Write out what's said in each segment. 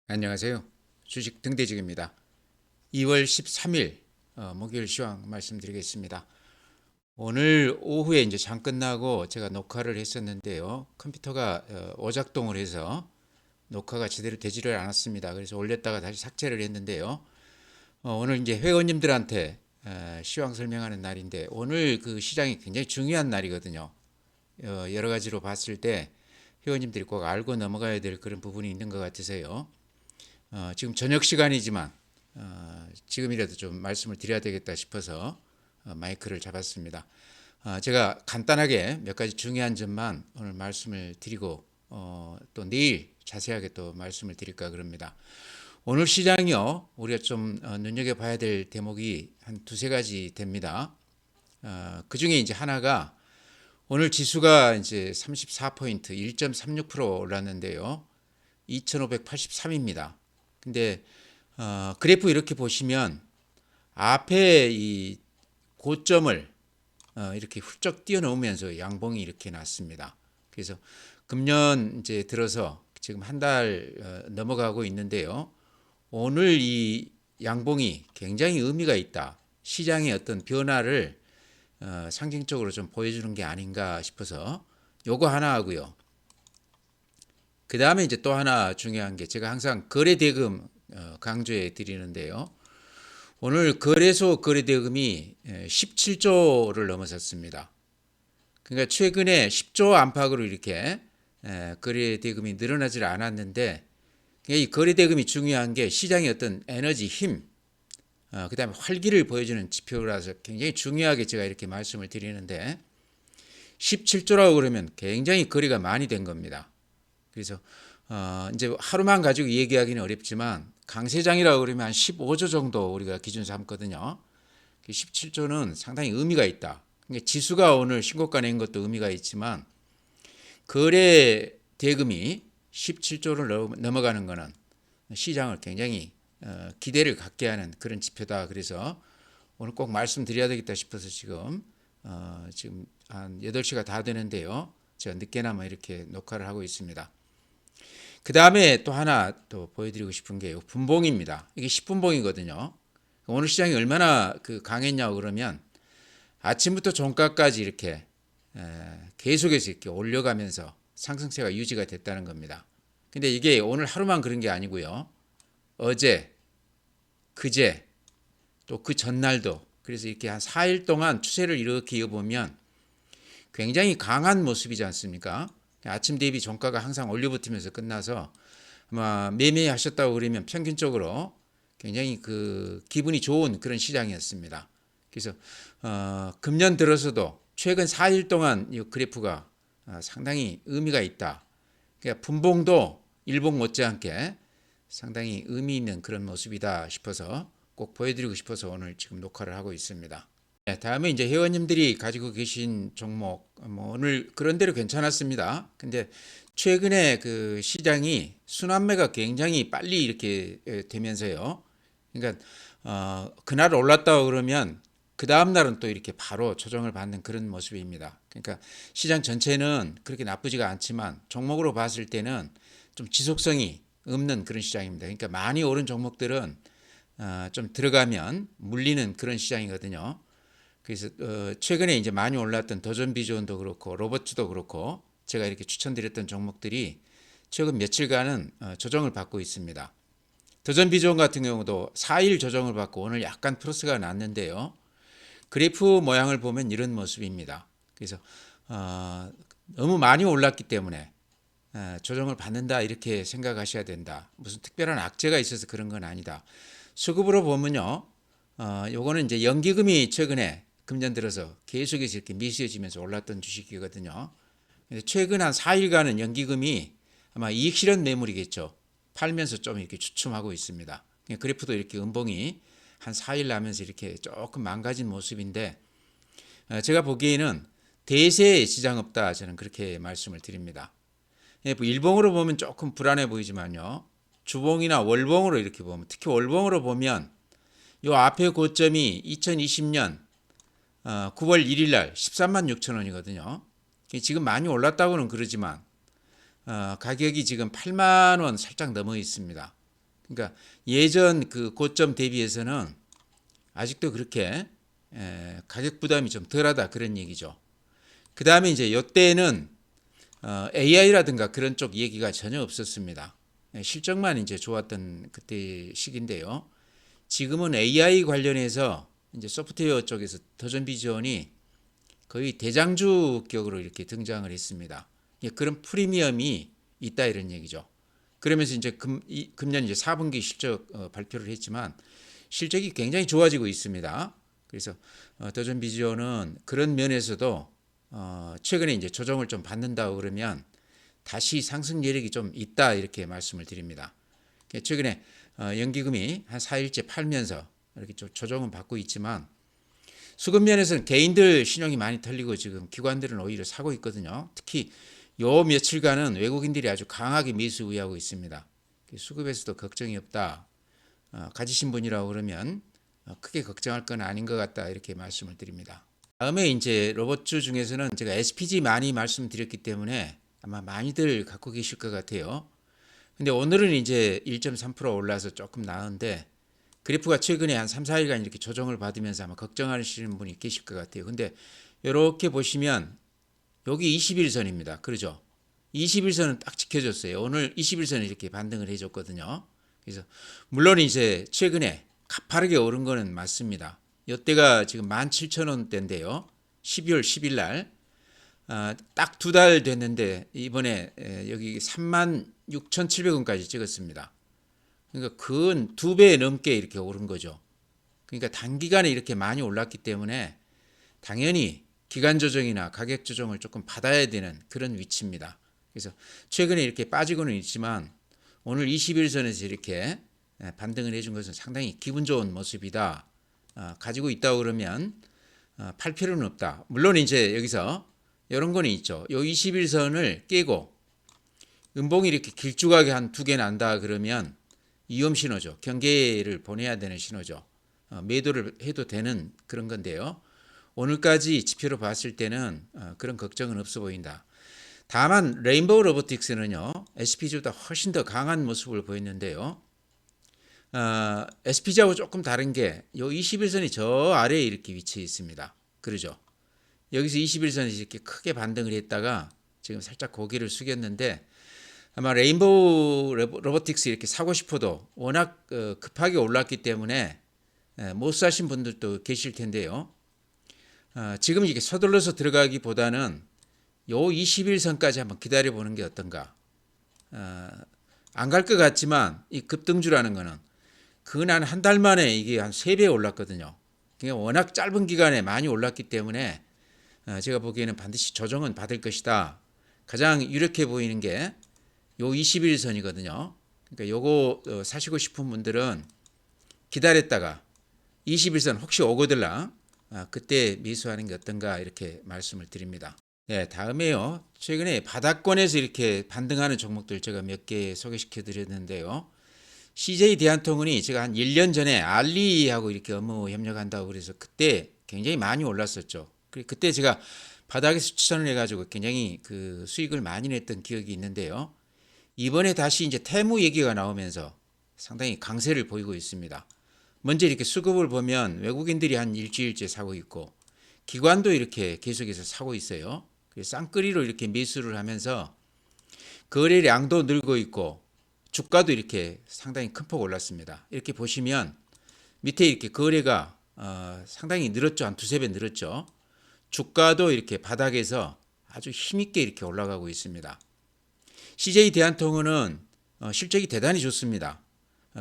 안녕하세요. 주식 등대직입니다. 2월 13일 목요일 시황 말씀드리겠습니다. 오늘 오후에 이제 장 끝나고 제가 녹화를 했었는데요. 컴퓨터가 오작동을 해서 녹화가 제대로 되지를 않았습니다. 그래서 올렸다가 다시 삭제를 했는데요. 오늘 이제 회원님들한테 시황 설명하는 날인데 오늘 그 시장이 굉장히 중요한 날이거든요. 여러 가지로 봤을 때 회원님들이 꼭 알고 넘어가야 될 그런 부분이 있는 것 같으세요. 지금 저녁 시간이지만 지금이라도 좀 말씀을 드려야 되겠다 싶어서 마이크를 잡았습니다. 제가 간단하게 몇 가지 중요한 점만 오늘 말씀을 드리고 또 내일 자세하게 또 말씀을 드릴까 그럽니다. 오늘 시장이요, 우리가 좀 눈여겨봐야 될 대목이 한 두세 가지 됩니다. 그 중에 이제 하나가 오늘 지수가 이제 34포인트 1.36% 올랐는데요. 2583입니다. 근데 그래프 이렇게 보시면 앞에 이 고점을 이렇게 훌쩍 뛰어넘으면서 양봉이 이렇게 났습니다. 그래서 금년 이제 들어서 지금 한 달 넘어가고 있는데요. 오늘 이 양봉이 굉장히 의미가 있다. 시장의 어떤 변화를 상징적으로 좀 보여주는 게 아닌가 싶어서 요거 하나 하고요. 그 다음에 이제 또 하나 중요한 게 제가 항상 거래대금 강조해 드리는데요. 오늘 거래소 거래대금이 17조를 넘어섰습니다. 그러니까 최근에 10조 안팎으로 이렇게 거래대금이 늘어나질 않았는데 이 거래대금이 중요한 게 시장의 어떤 에너지 힘, 그 다음에 활기를 보여주는 지표라서 굉장히 중요하게 제가 이렇게 말씀을 드리는데 17조라고 그러면 굉장히 거래가 많이 된 겁니다. 그래서 이제 하루만 가지고 얘기하기는 어렵지만 강세장이라고 그러면 한 15조 정도 우리가 기준 삼거든요. 17조는 상당히 의미가 있다. 그러니까 지수가 오늘 신고가 낸 것도 의미가 있지만 거래 대금이 17조를 넘어가는 것은 시장을 굉장히 기대를 갖게 하는 그런 지표다. 그래서 오늘 꼭 말씀드려야 되겠다 싶어서 지금 한 8시가 다 되는데요. 제가 늦게나마 이렇게 녹화를 하고 있습니다. 그 다음에 또 하나 또 보여드리고 싶은 게 분봉입니다. 이게 10분봉이거든요. 오늘 시장이 얼마나 강했냐고 그러면 아침부터 종가까지 이렇게 계속해서 이렇게 올려가면서 상승세가 유지가 됐다는 겁니다. 근데 이게 오늘 하루만 그런 게 아니고요. 어제, 그제, 또 그 전날도 그래서 이렇게 한 4일 동안 추세를 이렇게 이어보면 굉장히 강한 모습이지 않습니까? 아침 대비 종가가 항상 올려붙으면서 끝나서 아마 매매하셨다고 그러면 평균적으로 굉장히 기분이 좋은 그런 시장이었습니다. 그래서 금년 들어서도 최근 4일 동안 이 그래프가 상당히 의미가 있다. 그러니까 분봉도 일봉 못지않게 상당히 의미 있는 그런 모습이다 싶어서 꼭 보여드리고 싶어서 오늘 지금 녹화를 하고 있습니다. 네, 다음에 이제 회원님들이 가지고 계신 종목, 오늘 그런 대로 괜찮았습니다. 근데 최근에 그 시장이 순환매가 굉장히 빨리 이렇게 되면서요. 그러니까 그날 올랐다고 그러면 그 다음 날은 또 이렇게 바로 조정을 받는 그런 모습입니다. 그러니까 시장 전체는 그렇게 나쁘지가 않지만 종목으로 봤을 때는 좀 지속성이 없는 그런 시장입니다. 그러니까 많이 오른 종목들은 좀 들어가면 물리는 그런 시장이거든요. 그래서 최근에 이제 많이 올랐던 더존 비존도 그렇고 로버츠도 그렇고 제가 이렇게 추천드렸던 종목들이 최근 며칠간은 조정을 받고 있습니다. 더존 비존 같은 경우도 4일 조정을 받고 오늘 약간 플러스가 났는데요. 그래프 모양을 보면 이런 모습입니다. 그래서 너무 많이 올랐기 때문에 조정을 받는다 이렇게 생각하셔야 된다. 무슨 특별한 악재가 있어서 그런 건 아니다. 수급으로 보면요. 요거는 이제 연기금이 최근에 금년 들어서 계속해서 이렇게 미세해지면서 올랐던 주식이거든요. 최근 한 4일간은 연기금이 아마 이익 실현 매물이겠죠. 팔면서 좀 이렇게 주춤하고 있습니다. 그래프도 이렇게 음봉이 한 4일 나면서 이렇게 조금 망가진 모습인데 제가 보기에는 대세에 지장 없다 저는 그렇게 말씀을 드립니다. 일봉으로 보면 조금 불안해 보이지만요. 주봉이나 월봉으로 이렇게 보면 특히 월봉으로 보면 요 앞에 고점이 2020년 9월 1일 날 13만 6천 원이거든요. 지금 많이 올랐다고는 그러지만 가격이 지금 8만 원 살짝 넘어 있습니다. 그러니까 예전 그 고점 대비해서는 아직도 그렇게 가격 부담이 좀 덜하다 그런 얘기죠. 그 다음에 이제 이때는 AI라든가 그런 쪽 얘기가 전혀 없었습니다. 실적만 이제 좋았던 그때 시기인데요. 지금은 AI 관련해서 이제 소프트웨어 쪽에서 더전비전이 거의 대장주격으로 이렇게 등장을 했습니다. 그런 프리미엄이 있다 이런 얘기죠. 그러면서 이제 금년 이제 4분기 실적 발표를 했지만 실적이 굉장히 좋아지고 있습니다. 그래서 더전비전은 그런 면에서도 최근에 이제 조정을 좀 받는다고 그러면 다시 상승 여력이 좀 있다 이렇게 말씀을 드립니다. 최근에 연기금이 한 4일째 팔면서 이렇게 좀 조정은 받고 있지만 수급 면에서는 개인들 신용이 많이 털리고 지금 기관들은 오히려 사고 있거든요. 특히 요 며칠간은 외국인들이 아주 강하게 매수 우위하고 있습니다. 수급에서도 걱정이 없다. 가지신 분이라고 그러면 크게 걱정할 건 아닌 것 같다 이렇게 말씀을 드립니다. 다음에 이제 로봇주 중에서는 제가 SPG 많이 말씀드렸기 때문에 아마 많이들 갖고 계실 것 같아요. 근데 오늘은 이제 1.3% 올라서 조금 나은데 그래프가 최근에 한 3, 4일간 이렇게 조정을 받으면서 아마 걱정하시는 분이 계실 것 같아요. 근데 이렇게 보시면 여기 21선입니다. 그러죠? 21선은 딱 지켜줬어요. 오늘 21선이 이렇게 반등을 해줬거든요. 그래서 물론 이제 최근에 가파르게 오른 거는 맞습니다. 이때가 지금 17,000원대인데요. 12월 10일 날 딱 2달 됐는데 이번에 여기 36,700원까지 찍었습니다. 그러니까 근 2배 넘게 이렇게 오른 거죠. 그러니까 단기간에 이렇게 많이 올랐기 때문에 당연히 기간 조정이나 가격 조정을 조금 받아야 되는 그런 위치입니다. 그래서 최근에 이렇게 빠지고는 있지만 오늘 21선에서 이렇게 반등을 해준 것은 상당히 기분 좋은 모습이다. 가지고 있다고 그러면 팔 필요는 없다. 물론 이제 여기서 이런 거는 있죠. 요 21선을 깨고 음봉이 이렇게 길쭉하게 한 2개 난다 그러면 위험 신호죠. 경계를 보내야 되는 신호죠. 매도를 해도 되는 그런 건데요. 오늘까지 지표로 봤을 때는 그런 걱정은 없어 보인다. 다만 레인보우 로보틱스는요. SPG보다 훨씬 더 강한 모습을 보였는데요. SPG하고 조금 다른 게 이 21선이 저 아래에 이렇게 위치해 있습니다. 그러죠. 여기서 21선이 이렇게 크게 반등을 했다가 지금 살짝 고개를 숙였는데 아마 레인보우 로보틱스 이렇게 사고 싶어도 워낙 급하게 올랐기 때문에 못 사신 분들도 계실 텐데요. 지금 이게 서둘러서 들어가기보다는 요 21선까지 한번 기다려 보는 게 어떤가. 안 갈 것 같지만 이 급등주라는 거는 근한 한 달 만에 이게 한 3배 올랐거든요. 그러니까 워낙 짧은 기간에 많이 올랐기 때문에 제가 보기에는 반드시 조정은 받을 것이다. 가장 유력해 보이는 게 요 21선이거든요. 그러니까 요거 사시고 싶은 분들은 기다렸다가 21선 혹시 오거들랑 그때 매수하는 게 어떤가 이렇게 말씀을 드립니다. 네, 다음에요. 최근에 바닥권에서 이렇게 반등하는 종목들 제가 몇 개 소개시켜 드렸는데요. CJ 대한통운이 제가 한 1년 전에 알리하고 이렇게 업무 협력한다고 그래서 그때 굉장히 많이 올랐었죠. 그때 제가 바닥에서 추천을 해가지고 굉장히 그 수익을 많이 냈던 기억이 있는데요. 이번에 다시 이제 태무 얘기가 나오면서 상당히 강세를 보이고 있습니다. 먼저 이렇게 수급을 보면 외국인들이 한 일주일째 사고 있고 기관도 이렇게 계속해서 사고 있어요. 쌍끌이로 이렇게 매수를 하면서 거래량도 늘고 있고 주가도 이렇게 상당히 큰 폭 올랐습니다. 이렇게 보시면 밑에 이렇게 거래가 상당히 늘었죠. 한 2~3배 늘었죠. 주가도 이렇게 바닥에서 아주 힘있게 이렇게 올라가고 있습니다. CJ 대한통운은 실적이 대단히 좋습니다.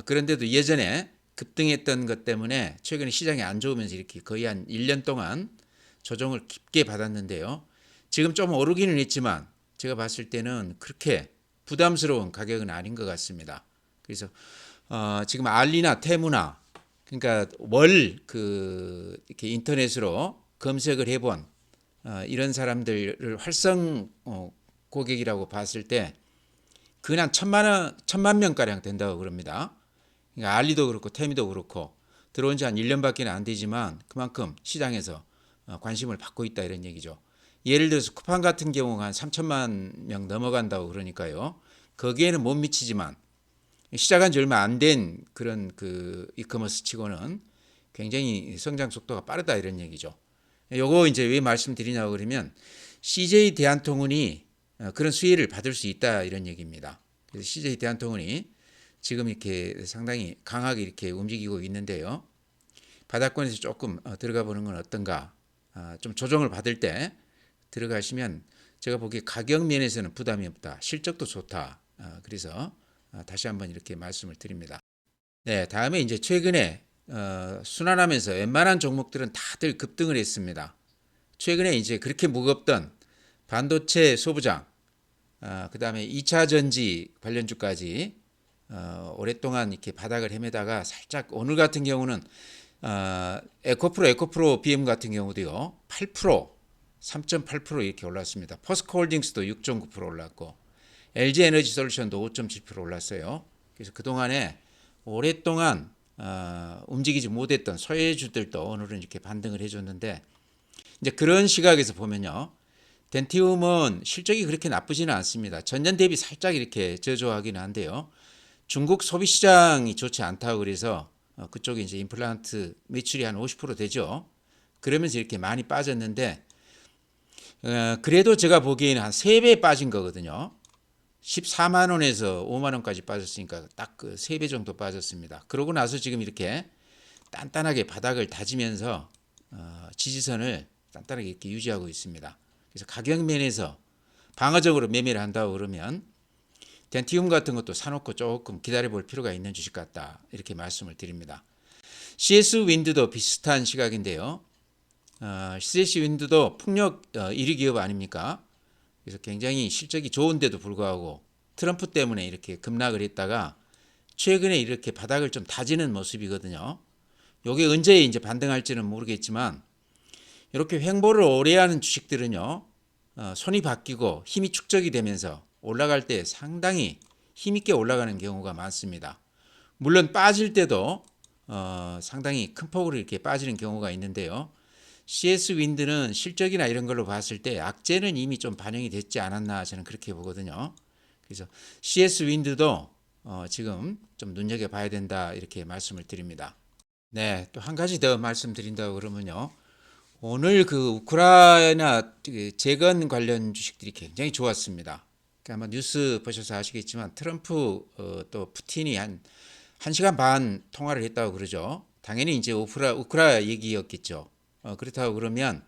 그런데도 예전에 급등했던 것 때문에 최근에 시장이 안 좋으면서 이렇게 거의 한 1년 동안 조정을 깊게 받았는데요. 지금 좀 오르기는 했지만 제가 봤을 때는 그렇게 부담스러운 가격은 아닌 것 같습니다. 그래서 지금 알리나 테무나 그러니까 이렇게 인터넷으로 검색을 해본 이런 사람들을 활성 고객이라고 봤을 때 근한 1,000만 명가량 된다고 그럽니다. 그러니까 알리도 그렇고 테미도 그렇고 들어온 지 한 1년밖에 안 되지만 그만큼 시장에서 관심을 받고 있다 이런 얘기죠. 예를 들어서 쿠팡 같은 경우가 한 3천만 명 넘어간다고 그러니까요. 거기에는 못 미치지만 시작한 지 얼마 안 된 그런 그 이커머스 치고는 굉장히 성장 속도가 빠르다 이런 얘기죠. 요거 이제 왜 말씀드리냐고 그러면 CJ 대한통운이 그런 수혜를 받을 수 있다 이런 얘기입니다. 그래서 CJ 대한통운이 지금 이렇게 상당히 강하게 이렇게 움직이고 있는데요. 바닥권에서 조금 들어가 보는 건 어떤가? 좀 조정을 받을 때 들어가시면 제가 보기에 가격 면에서는 부담이 없다. 실적도 좋다. 그래서 다시 한번 이렇게 말씀을 드립니다. 네, 다음에 이제 최근에 순환하면서 웬만한 종목들은 다들 급등을 했습니다. 최근에 이제 그렇게 무겁던 반도체 소부장, 그다음에 2차 전지 관련주까지 오랫동안 이렇게 바닥을 헤매다가 살짝 오늘 같은 경우는 에코프로 BM 같은 경우도요 8% 3.8% 이렇게 올랐습니다. 포스코홀딩스도 6.9% 올랐고 LG 에너지 솔루션도 5.7% 올랐어요. 그래서 그 동안에 오랫동안 움직이지 못했던 소외주들도 오늘은 이렇게 반등을 해줬는데 이제 그런 시각에서 보면요. 덴티움은 실적이 그렇게 나쁘지는 않습니다. 전년 대비 살짝 이렇게 저조하기는 한데요. 중국 소비 시장이 좋지 않다고 그래서 그쪽에 이제 임플란트 매출이 한 50% 되죠. 그러면서 이렇게 많이 빠졌는데 그래도 제가 보기에는 한 3배 빠진 거거든요. 14만 원에서 5만 원까지 빠졌으니까 딱 그 3배 정도 빠졌습니다. 그러고 나서 지금 이렇게 단단하게 바닥을 다지면서 지지선을 단단하게 이렇게 유지하고 있습니다. 그래서 가격 면에서 방어적으로 매매를 한다고 그러면 덴티움 같은 것도 사놓고 조금 기다려볼 필요가 있는 주식 같다 이렇게 말씀을 드립니다. CS 윈드도 비슷한 시각인데요. CS 윈드도 풍력 1위 기업 아닙니까? 그래서 굉장히 실적이 좋은데도 불구하고 트럼프 때문에 이렇게 급락을 했다가 최근에 이렇게 바닥을 좀 다지는 모습이거든요. 요게 언제 이제 반등할지는 모르겠지만 이렇게 횡보를 오래 하는 주식들은요. 손이 바뀌고 힘이 축적이 되면서 올라갈 때 상당히 힘있게 올라가는 경우가 많습니다. 물론 빠질 때도 상당히 큰 폭으로 이렇게 빠지는 경우가 있는데요. CS 윈드는 실적이나 이런 걸로 봤을 때 악재는 이미 좀 반영이 됐지 않았나 저는 그렇게 보거든요. 그래서 CS 윈드도 지금 좀 눈여겨봐야 된다 이렇게 말씀을 드립니다. 네, 또 한 가지 더 말씀드린다고 그러면요. 오늘 그 우크라이나 재건 관련 주식들이 굉장히 좋았습니다. 그러니까 아마 뉴스 보셔서 아시겠지만 트럼프 또 푸틴이 한 1시간 반 통화를 했다고 그러죠. 당연히 이제 우크라 얘기였겠죠. 그렇다고 그러면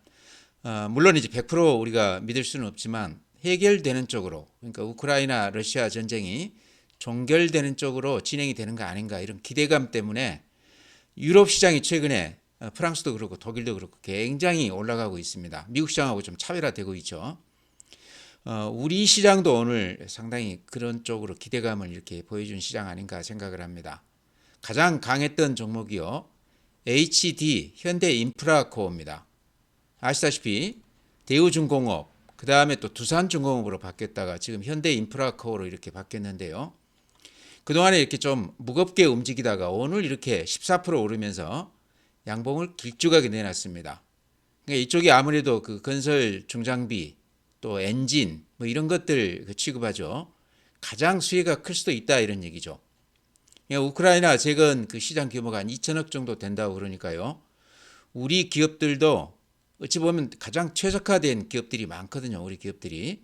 물론 이제 100% 우리가 믿을 수는 없지만 해결되는 쪽으로 그러니까 우크라이나 러시아 전쟁이 종결되는 쪽으로 진행이 되는 거 아닌가 이런 기대감 때문에 유럽 시장이 최근에 프랑스도 그렇고 독일도 그렇고 굉장히 올라가고 있습니다. 미국 시장하고 좀 차별화되고 있죠. 우리 시장도 오늘 상당히 그런 쪽으로 기대감을 이렇게 보여준 시장 아닌가 생각을 합니다. 가장 강했던 종목이요. HD 현대인프라코어입니다. 아시다시피 대우중공업 그 다음에 또 두산중공업으로 바뀌었다가 지금 현대인프라코어로 이렇게 바뀌었는데요. 그동안에 이렇게 좀 무겁게 움직이다가 오늘 이렇게 14% 오르면서 양봉을 길쭉하게 내놨습니다. 그러니까 이쪽이 아무래도 그 건설 중장비 또 엔진 뭐 이런 것들 취급하죠. 가장 수혜가 클 수도 있다 이런 얘기죠. 그러니까 우크라이나 재건 그 시장 규모가 한 2천억 정도 된다고 그러니까요. 우리 기업들도 어찌 보면 가장 최적화된 기업들이 많거든요. 우리 기업들이.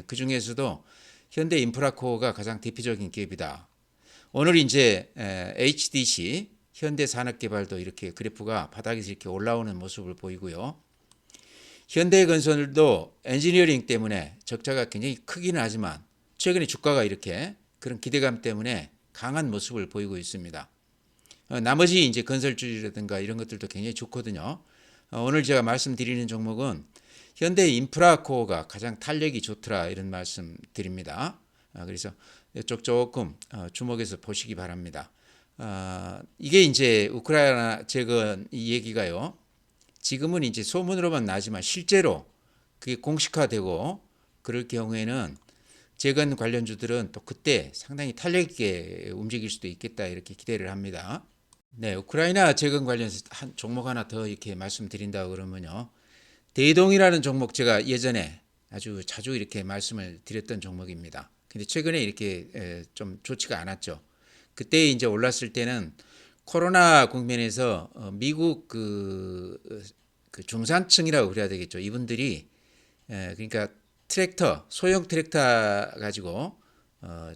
그 중에서도 현대인프라코어가 가장 대표적인 기업이다. 오늘 이제 HDC 현대산업개발도 이렇게 그래프가 바닥에서 이렇게 올라오는 모습을 보이고요. 현대건설도 엔지니어링 때문에 적자가 굉장히 크기는 하지만 최근에 주가가 이렇게 그런 기대감 때문에 강한 모습을 보이고 있습니다. 나머지 이제 건설주라든가 이런 것들도 굉장히 좋거든요. 오늘 제가 말씀드리는 종목은 현대인프라코어가 가장 탄력이 좋더라 이런 말씀 드립니다. 그래서 이쪽 조금 주목해서 보시기 바랍니다. 이게 이제 우크라이나 재건 이 얘기가요. 지금은 이제 소문으로만 나지만 실제로 그게 공식화되고 그럴 경우에는 재건 관련주들은 또 그때 상당히 탄력 있게 움직일 수도 있겠다 이렇게 기대를 합니다. 네, 우크라이나 재건 관련해서 한 종목 하나 더 이렇게 말씀드린다고 그러면요. 대동이라는 종목 제가 예전에 아주 자주 이렇게 말씀을 드렸던 종목입니다. 근데 최근에 이렇게 좀 좋지가 않았죠. 그때 이제 올랐을 때는 코로나 국면에서 미국 그 중산층이라고 그래야 되겠죠. 이분들이 그러니까 트랙터, 소형 트랙터 가지고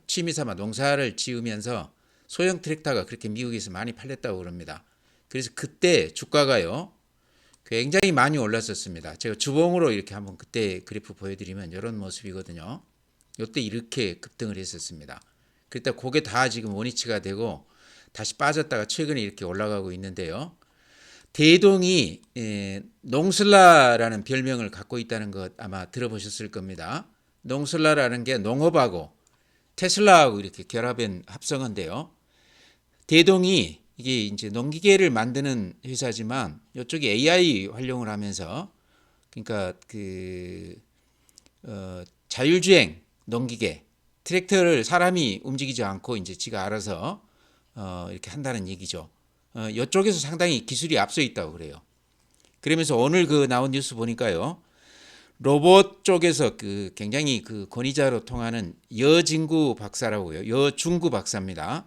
취미삼아 농사를 지으면서 소형 트랙터가 그렇게 미국에서 많이 팔렸다고 그럽니다. 그래서 그때 주가가요 굉장히 많이 올랐었습니다. 제가 주봉으로 이렇게 한번 그때 그래프 보여드리면 이런 모습이거든요. 이때 이렇게 급등을 했었습니다. 그랬다 그게 다 지금 원위치가 되고 다시 빠졌다가 최근에 이렇게 올라가고 있는데요. 대동이 농슬라라는 별명을 갖고 있다는 것 아마 들어보셨을 겁니다. 농슬라라는 게 농업하고 테슬라하고 이렇게 결합한 합성어인데요. 대동이 이게 이제 농기계를 만드는 회사지만 이쪽이 AI 활용을 하면서 그러니까 자율주행 농기계 트랙터를 사람이 움직이지 않고 이제 지가 알아서 이렇게 한다는 얘기죠. 이쪽에서 상당히 기술이 앞서 있다고 그래요. 그러면서 오늘 그 나온 뉴스 보니까요. 로봇 쪽에서 그 굉장히 그 권위자로 통하는 여진구 박사라고요. 여중구 박사입니다.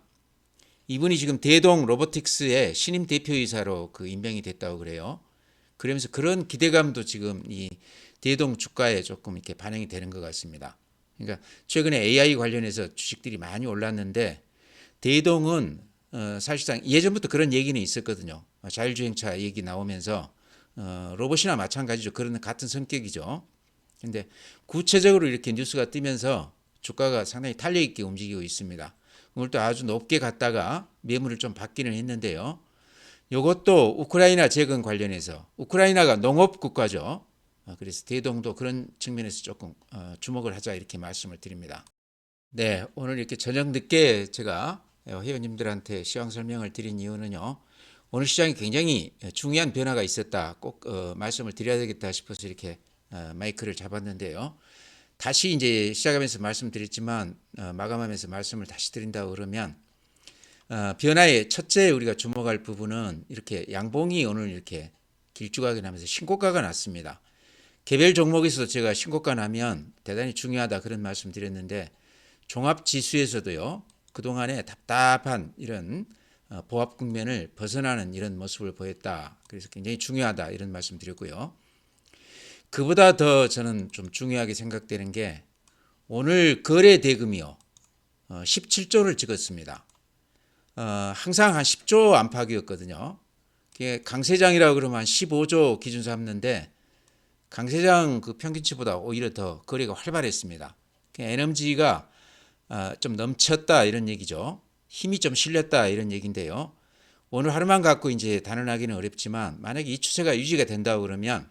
이분이 지금 대동 로보틱스의 신임 대표이사로 그 임명이 됐다고 그래요. 그러면서 그런 기대감도 지금 이 대동 주가에 조금 이렇게 반영이 되는 것 같습니다. 그러니까 최근에 AI 관련해서 주식들이 많이 올랐는데 대동은 사실상 예전부터 그런 얘기는 있었거든요. 자율주행차 얘기 나오면서 로봇이나 마찬가지죠. 그런 같은 성격이죠. 근데 구체적으로 이렇게 뉴스가 뜨면서 주가가 상당히 탄력 있게 움직이고 있습니다. 오늘 또 아주 높게 갔다가 매물을 좀 받기는 했는데요. 이것도 우크라이나 재건 관련해서 우크라이나가 농업 국가죠. 그래서 대동도 그런 측면에서 조금 주목을 하자 이렇게 말씀을 드립니다. 네, 오늘 이렇게 저녁 늦게 제가 회원님들한테 시황 설명을 드린 이유는요. 오늘 시장이 굉장히 중요한 변화가 있었다. 꼭 말씀을 드려야 되겠다 싶어서 이렇게 마이크를 잡았는데요. 다시 이제 시작하면서 말씀드렸지만 마감하면서 말씀을 다시 드린다고 그러면 변화의 첫째 우리가 주목할 부분은 이렇게 양봉이 오늘 이렇게 길쭉하게 나면서 신고가가 났습니다. 개별 종목에서도 제가 신고가 나면 대단히 중요하다 그런 말씀 드렸는데 종합지수에서도요. 그동안에 답답한 이런 보합 국면을 벗어나는 이런 모습을 보였다. 그래서 굉장히 중요하다 이런 말씀 드렸고요. 그보다 더 저는 좀 중요하게 생각되는 게 오늘 거래 대금이요. 17조를 찍었습니다. 항상 한 10조 안팎이었거든요. 강세장이라고 그러면 한 15조 기준 삼는데 강세장 그 평균치보다 오히려 더 거래가 활발했습니다. NMG가 좀 넘쳤다 이런 얘기죠. 힘이 좀 실렸다 이런 얘기인데요. 오늘 하루만 갖고 이제 단언하기는 어렵지만 만약에 이 추세가 유지가 된다고 그러면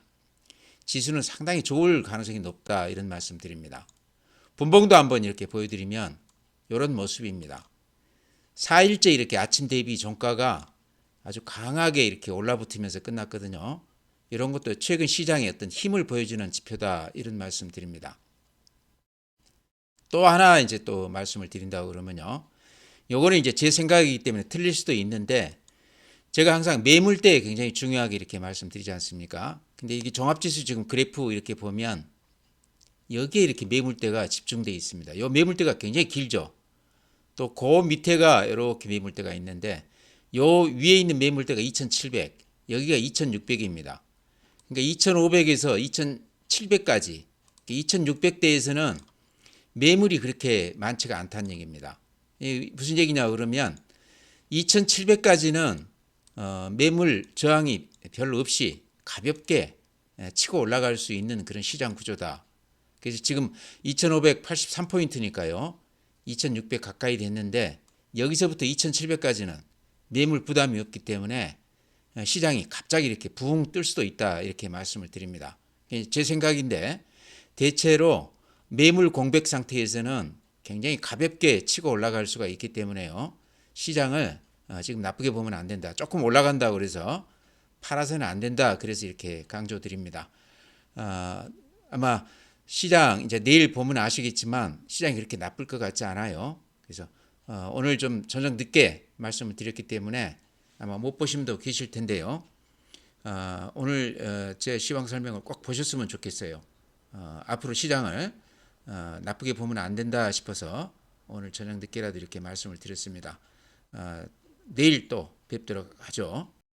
지수는 상당히 좋을 가능성이 높다 이런 말씀 드립니다. 분봉도 한번 이렇게 보여드리면 이런 모습입니다. 4일째 이렇게 아침 대비 종가가 아주 강하게 이렇게 올라붙으면서 끝났거든요. 이런 것도 최근 시장의 어떤 힘을 보여주는 지표다 이런 말씀 드립니다. 또 하나 이제 또 말씀을 드린다고 그러면요. 요거는 이제 제 생각이기 때문에 틀릴 수도 있는데 제가 항상 매물대에 굉장히 중요하게 이렇게 말씀드리지 않습니까? 근데 이게 종합지수 지금 그래프 이렇게 보면 여기에 이렇게 매물대가 집중되어 있습니다. 요 매물대가 굉장히 길죠. 또 그 밑에가 이렇게 매물대가 있는데 요 위에 있는 매물대가 2700, 여기가 2600입니다. 그러니까 2500에서 2700까지 2600대에서는 매물이 그렇게 많지가 않다는 얘기입니다. 무슨 얘기냐 그러면 2700까지는 매물 저항이 별로 없이 가볍게 치고 올라갈 수 있는 그런 시장 구조다. 그래서 지금 2583포인트니까요. 2600 가까이 됐는데 여기서부터 2700까지는 매물 부담이 없기 때문에 시장이 갑자기 이렇게 붕 뜰 수도 있다 이렇게 말씀을 드립니다. 제 생각인데 대체로 매물 공백 상태에서는 굉장히 가볍게 치고 올라갈 수가 있기 때문에요. 시장을 지금 나쁘게 보면 안 된다. 조금 올라간다 그래서 팔아서는 안 된다. 그래서 이렇게 강조드립니다. 아마 시장 이제 내일 보면 아시겠지만 시장이 그렇게 나쁠 것 같지 않아요. 그래서 오늘 좀 저녁 늦게 말씀을 드렸기 때문에 아마 못 보신 분도 계실 텐데요. 오늘 제 시황 설명을 꼭 보셨으면 좋겠어요. 앞으로 시장을 나쁘게 보면 안 된다 싶어서 오늘 저녁 늦게라도 이렇게 말씀을 드렸습니다. 내일 또 뵙도록 하죠.